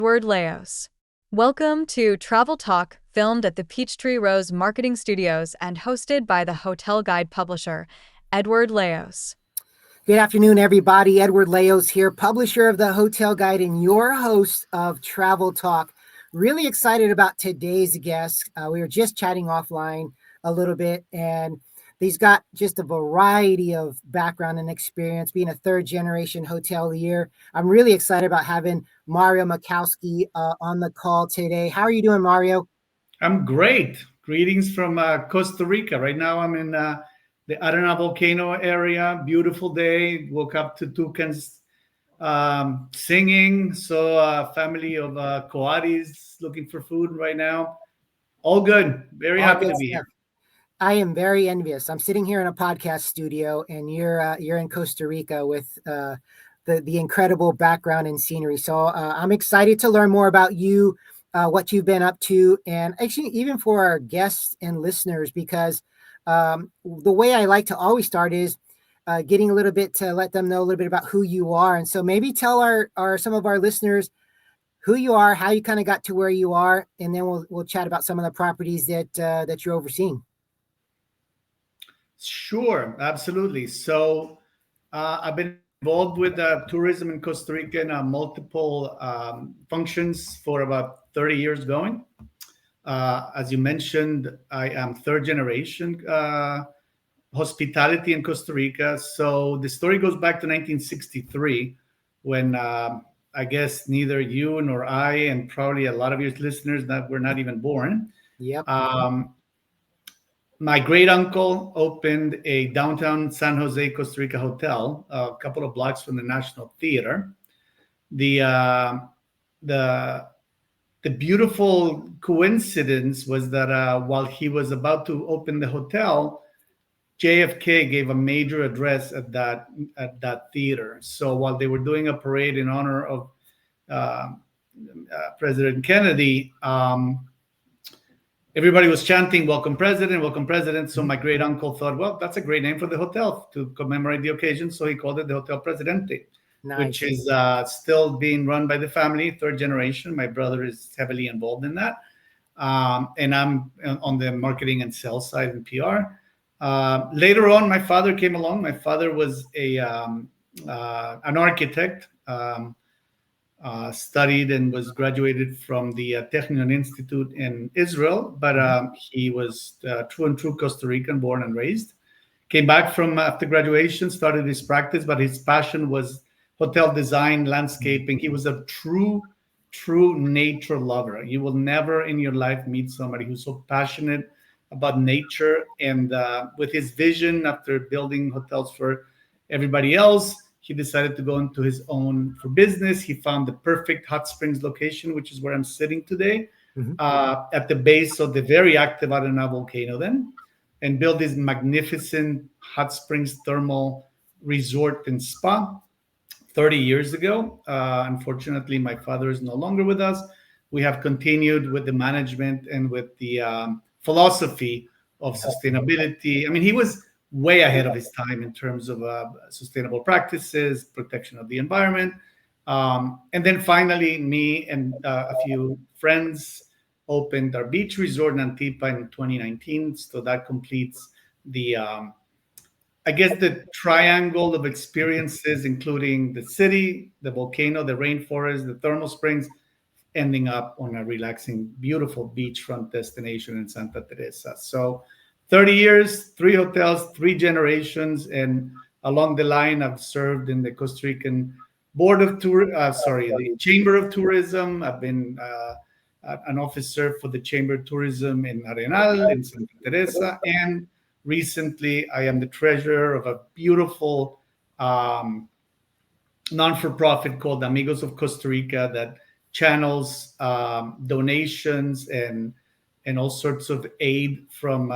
Edward Leos. Welcome to Travel Talk, filmed at the Peachtree Rose Marketing Studios and hosted by the hotel guide publisher, Edward Leos. Good afternoon, everybody. Edward Leos here, publisher of the Hotel Guide and your host of Travel Talk. Really excited about today's guest. We were just chatting offline a little bit, and he's got just a variety of background and experience, being a third-generation hotelier. I'm really excited about having Mario Mikowski on the call today. How are you doing, Mario? I'm great. Greetings from Costa Rica. Right now I'm in the Arana volcano area. Beautiful day. Woke up to toucans singing. So a family of coatis looking for food right now. All good. Very happy to be here. I am very envious. I'm sitting here in a podcast studio, and you're in Costa Rica with the incredible background and scenery. So I'm excited to learn more about you, what you've been up to, and actually even for our guests and listeners, because the way I like to always start is getting a little bit to let them know a little bit about who you are. And so maybe tell some of our listeners who you are, how you kind of got to where you are, and then we'll chat about some of the properties that you're overseeing. Sure, absolutely. So I've been involved with tourism in Costa Rica in multiple functions for about 30 years going. As you mentioned, I am third generation hospitality in Costa Rica. So the story goes back to 1963 when I guess neither you nor I, and probably a lot of your listeners that were not even born. Yep. My great uncle opened a downtown San Jose, Costa Rica hotel, a couple of blocks from the National Theater. The beautiful coincidence was that while he was about to open the hotel, JFK gave a major address at that theater. So while they were doing a parade in honor of President Kennedy, everybody was chanting, "Welcome, President, welcome, President." So my great uncle thought, well, that's a great name for the hotel to commemorate the occasion. So he called it the Hotel Presidente, Nice. Which is still being run by the family, third generation. My brother is heavily involved in that. And I'm on the marketing and sales side and PR. Later on, my father came along. My father was an architect. Studied and was graduated from the Technion Institute in Israel, but he was true and true Costa Rican, born and raised. Came back from after graduation, started his practice, but his passion was hotel design, landscaping. He was a true nature lover. You will never in your life meet somebody who's so passionate about nature. And with his vision after building hotels for everybody else, he decided to go into his own for business. He found the perfect hot springs location, which is where I'm sitting today, at the base of the very active Arana volcano then, and built this magnificent hot springs thermal resort and spa 30 years ago. Unfortunately, my father is no longer with us. We have continued with the management and with the philosophy of sustainability. I mean, he was way ahead of his time in terms of sustainable practices, protection of the environment. And then finally, me and a few friends opened our beach resort in Antipa in 2019. So that completes the, I guess, the triangle of experiences, including the city, the volcano, the rainforest, the thermal springs, ending up on a relaxing, beautiful beachfront destination in Santa Teresa. So 30 years, 3 hotels, 3 generations, and along the line, I've served in the Costa Rican the Chamber of Tourism. I've been an officer for the Chamber of Tourism in Arenal, in Santa Teresa, and recently I am the treasurer of a beautiful non-for-profit called Amigos of Costa Rica that channels donations and all sorts of aid from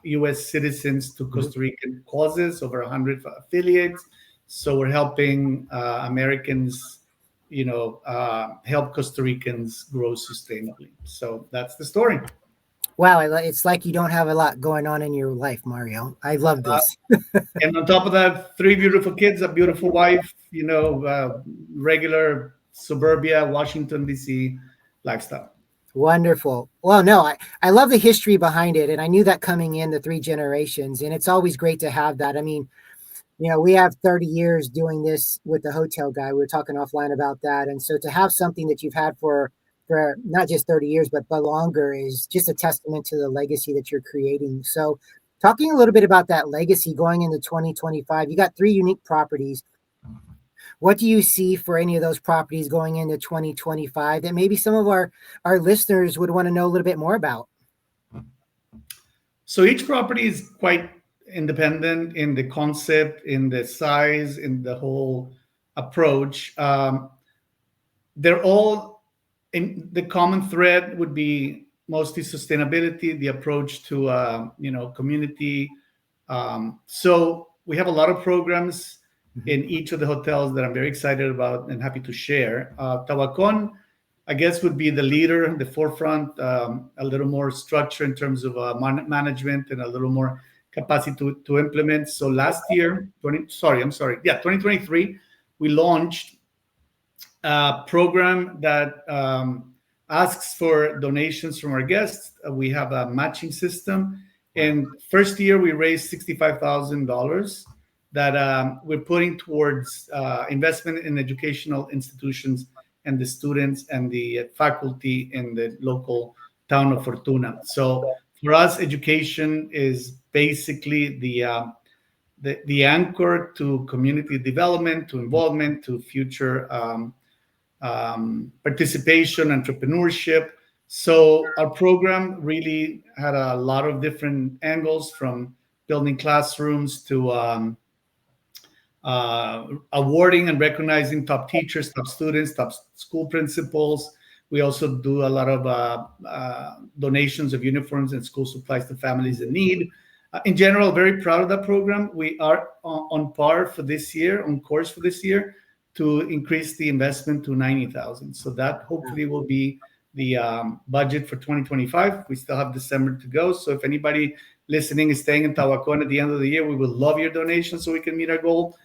U.S. citizens to Costa Rican causes, over 100 affiliates. So we're helping Americans, help Costa Ricans grow sustainably. So that's the story. Wow, it's like you don't have a lot going on in your life, Mario. I love this. And on top of that, 3 beautiful kids, a beautiful wife, regular suburbia, Washington, D.C. lifestyle. Wonderful. Well, no, I love the history behind it. And I knew that coming in the 3 generations. And it's always great to have that. I mean, we have 30 years doing this with the hotel guy. We were talking offline about that. And so to have something that you've had for not just 30 years, but longer is just a testament to the legacy that you're creating. So talking a little bit about that legacy going into 2025, you got 3 unique properties. What do you see for any of those properties going into 2025 that maybe some of our listeners would want to know a little bit more about? So each property is quite independent in the concept, in the size, in the whole approach. They're all in the common thread would be mostly sustainability, the approach to community. So we have a lot of programs in each of the hotels that I'm very excited about and happy to share. Tawacon, I guess, would be the leader, the forefront, a little more structure in terms of management and a little more capacity to implement. So last year, 2023, we launched a program that asks for donations from our guests. We have a matching system. And first year, we raised $65,000 that we're putting towards investment in educational institutions and the students and the faculty in the local town of Fortuna. So for us, education is basically the anchor to community development, to involvement, to future participation, entrepreneurship. So our program really had a lot of different angles, from building classrooms to awarding and recognizing top teachers, top students, top school principals. We also do a lot of donations of uniforms and school supplies to families in need. In general, very proud of that program. We are on par for this year, on course for this year, to increase the investment to 90,000. So that hopefully will be the budget for 2025. We still have December to go. So if anybody listening is staying in Tawacon at the end of the year, we would love your donations so we can meet our goal.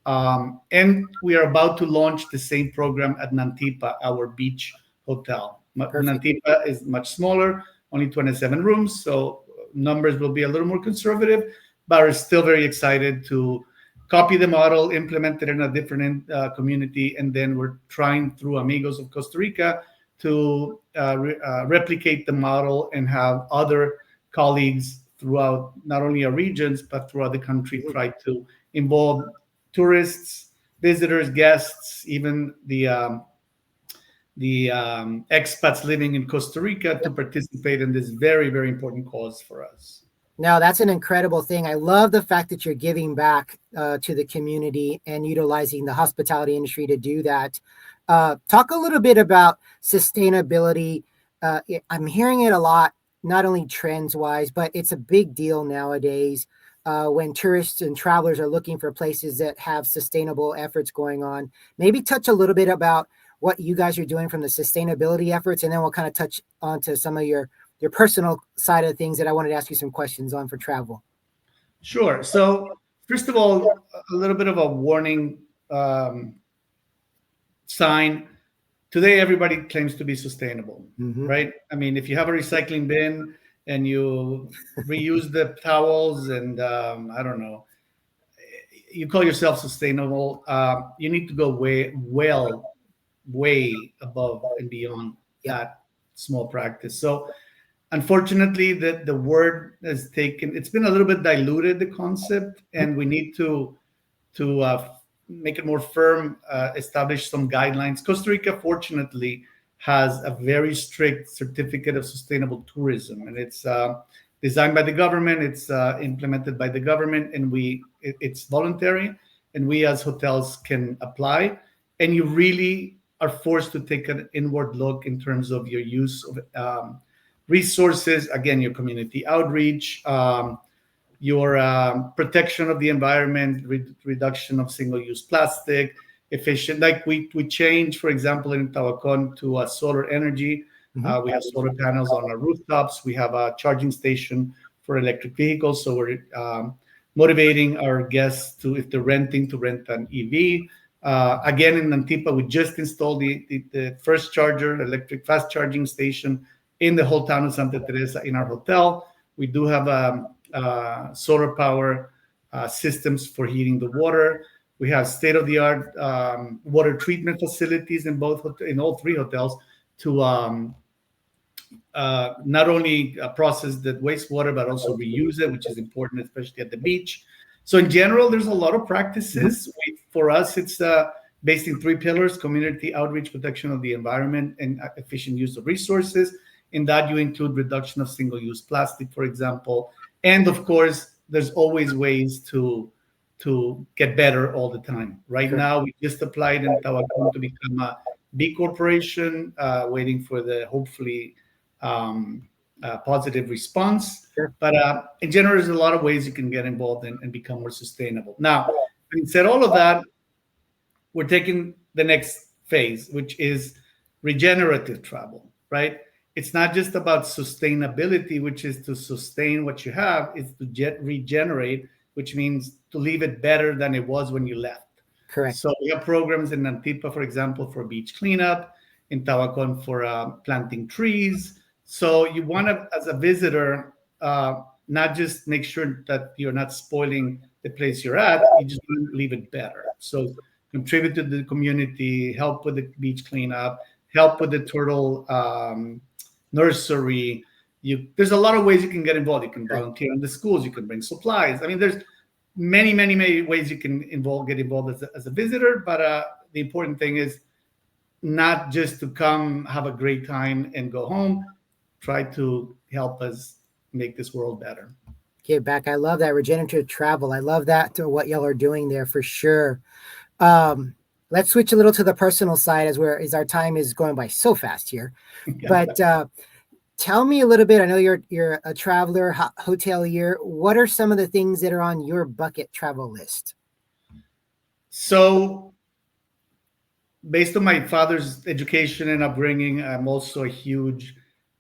And we are about to launch the same program at Nantipa, our beach hotel. Perfect. Nantipa is much smaller, only 27 rooms, so numbers will be a little more conservative, but we're still very excited to copy the model, implement it in a different community, and then we're trying through Amigos of Costa Rica to replicate the model and have other colleagues throughout not only our regions, but throughout the country try to involve tourists, visitors, guests, even the expats living in Costa Rica to participate in this very, very important cause for us. No, that's an incredible thing. I love the fact that you're giving back to the community and utilizing the hospitality industry to do that. Talk a little bit about sustainability. I'm hearing it a lot, not only trends-wise, but it's a big deal nowadays. When tourists and travelers are looking for places that have sustainable efforts going on. Maybe touch a little bit about what you guys are doing from the sustainability efforts, and then we'll kind of touch onto some of your personal side of things that I wanted to ask you some questions on for travel. Sure. So first of all, a little bit of a warning sign. Today, everybody claims to be sustainable, right? I mean, if you have a recycling bin and you reuse the towels and I don't know, you call yourself sustainable, you need to go way above and beyond that small practice. So unfortunately, the word has taken, it's been a little bit diluted, the concept, and we need to make it more firm, establish some guidelines. Costa Rica, fortunately, has a very strict certificate of sustainable tourism, and it's designed by the government, it's implemented by the government, and it's voluntary, and we as hotels can apply. And you really are forced to take an inward look in terms of your use of resources, again, your community outreach, your protection of the environment, reduction of single-use plastic, efficient. Like we change, for example, in Tawacon to solar energy. We have solar panels on our rooftops. We have a charging station for electric vehicles. So we're motivating our guests to, if they're renting, to rent an EV. Again, in Antipa, we just installed the first charger, electric fast charging station in the whole town of Santa Teresa in our hotel. We do have solar power systems for heating the water. We have state-of-the-art water treatment facilities in all three hotels to not only process the wastewater, but also reuse it, which is important, especially at the beach. So in general, there's a lot of practices. For us, it's based in three pillars: community outreach, protection of the environment, and efficient use of resources. In that, you include reduction of single-use plastic, for example. And of course, there's always ways to get better all the time. Right now, we just applied in Tabacon to become a B corporation, waiting for the hopefully positive response. But in general, there's a lot of ways you can get involved and become more sustainable. Now, having said all of that, we're taking the next phase, which is regenerative travel, right? It's not just about sustainability, which is to sustain what you have. It's to regenerate, which means to leave it better than it was when you left. Correct. So we have programs in Antipa, for example, for beach cleanup, in Tabacon for planting trees. So you want to, as a visitor, not just make sure that you're not spoiling the place you're at, you just want to leave it better. So contribute to the community, help with the beach cleanup, help with the turtle nursery. There's a lot of ways you can get involved. You can volunteer in the schools. You can bring supplies. I mean, there's many, many, many ways you can get involved as a visitor. But the important thing is not just to come, have a great time, and go home. Try to help us make this world better. Give back. I love that regenerative travel. I love that to what y'all are doing there for sure. Let's switch a little to the personal side as our time is going by so fast here. But tell me a little bit. I know you're a traveler, hotelier. What are some of the things that are on your bucket travel list? So, based on my father's education and upbringing, I'm also a huge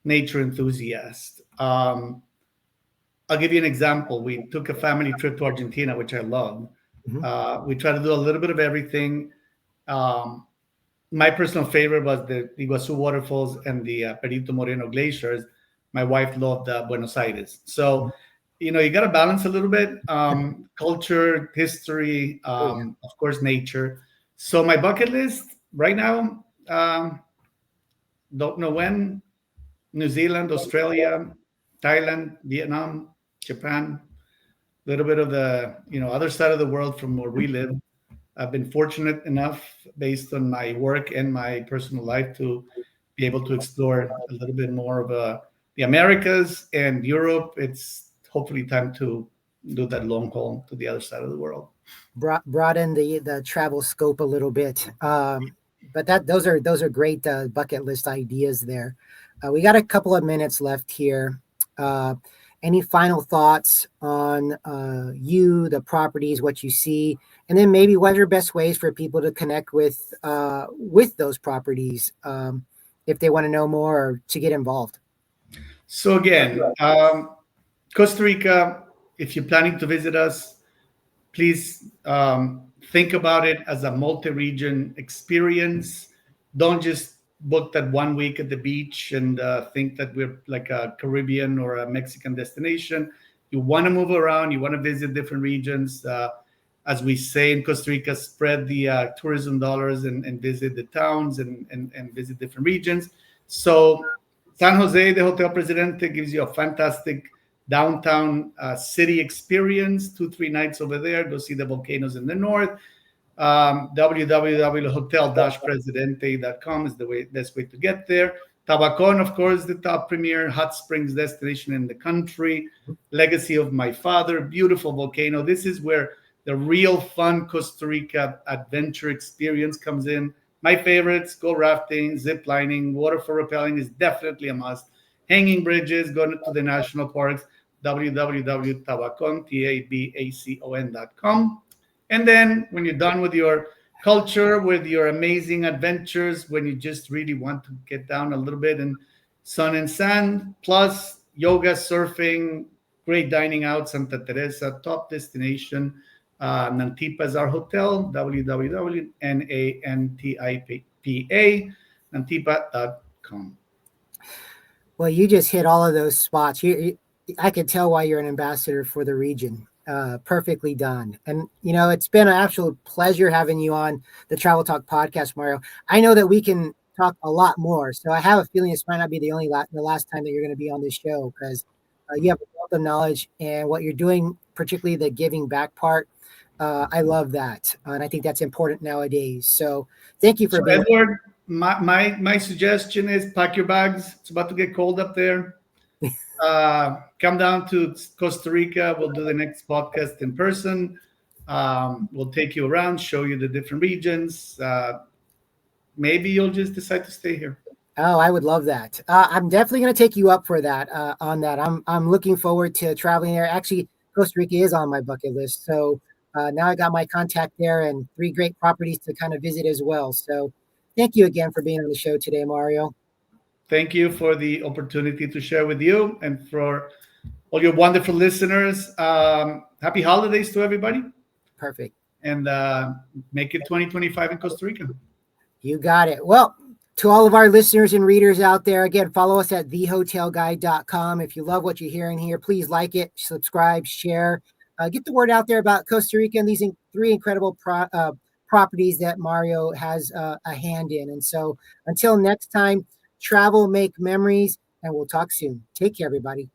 nature enthusiast. I'll give you an example. We took a family trip to Argentina, which I love. We tried to do a little bit of everything. My personal favorite was the Iguazu waterfalls and the Perito Moreno glaciers. My wife loved Buenos Aires. So, you got to balance a little bit. Culture, history, of course, nature. So my bucket list right now, don't know when, New Zealand, Australia, Thailand, Vietnam, Japan, a little bit of the other side of the world from where we live. I've been fortunate enough, based on my work and my personal life, to be able to explore a little bit more of the Americas and Europe. It's hopefully time to do that long haul to the other side of the world. Broaden the travel scope a little bit. But those are great bucket list ideas there. We got a couple of minutes left here. Any final thoughts on the properties, what you see, and then maybe what are best ways for people to connect with those properties if they want to know more or to get involved? So again, Costa Rica, if you're planning to visit us, please think about it as a multi-region experience. Don't just book that 1 week at the beach and think that we're like a Caribbean or a Mexican destination. You want to move around. You want to visit different regions. As we say in Costa Rica, spread the tourism dollars and visit the towns and visit different regions. So San Jose, the Hotel Presidente, gives you a fantastic downtown city experience, 2-3 nights over there. Go see the volcanoes in the north. www.hotel-presidente.com is the best way to get there. Tabacon, of course, the top premier hot springs destination in the country. Legacy of my father, beautiful volcano. This is where the real fun Costa Rica adventure experience comes in. My favorites: go rafting, zip lining, waterfall rappelling is definitely a must. Hanging bridges, going to the national parks. www.tabacon.com. And then when you're done with your culture, with your amazing adventures, when you just really want to get down a little bit in sun and sand, plus yoga, surfing, great dining out, Santa Teresa, top destination. Nantipa is our hotel, www.nantipa, nantipa.com. Well, you just hit all of those spots. I could tell why you're an ambassador for the region. Perfectly done. And, it's been an absolute pleasure having you on the Travel Talk podcast, Mario. I know that we can talk a lot more. So I have a feeling this might not be the last time that you're going to be on this show, because you have a wealth of knowledge, and what you're doing, particularly the giving back part. I love that. And I think that's important nowadays. So thank you for being Edward, my suggestion is pack your bags. It's about to get cold up there. Come down to Costa Rica. We'll do the next podcast in person. We'll take you around, show you the different regions. Maybe you'll just decide to stay here. Oh, I would love that. I'm definitely going to take you up for that. On that, I'm looking forward to traveling there. Actually, Costa Rica is on my bucket list, so now I got my contact there and 3 great properties to kind of visit as well. So, thank you again for being on the show today, Mario. Thank you for the opportunity to share with you, and for all your wonderful listeners. Happy holidays to everybody. Perfect. And make it 2025 in Costa Rica. You got it. Well, to all of our listeners and readers out there, again, follow us at thehotelguide.com. If you love what you're hearing here, please like it, subscribe, share, get the word out there about Costa Rica and these 3 incredible properties that Mario has a hand in. And so until next time, travel, make memories, and we'll talk soon. Take care, everybody.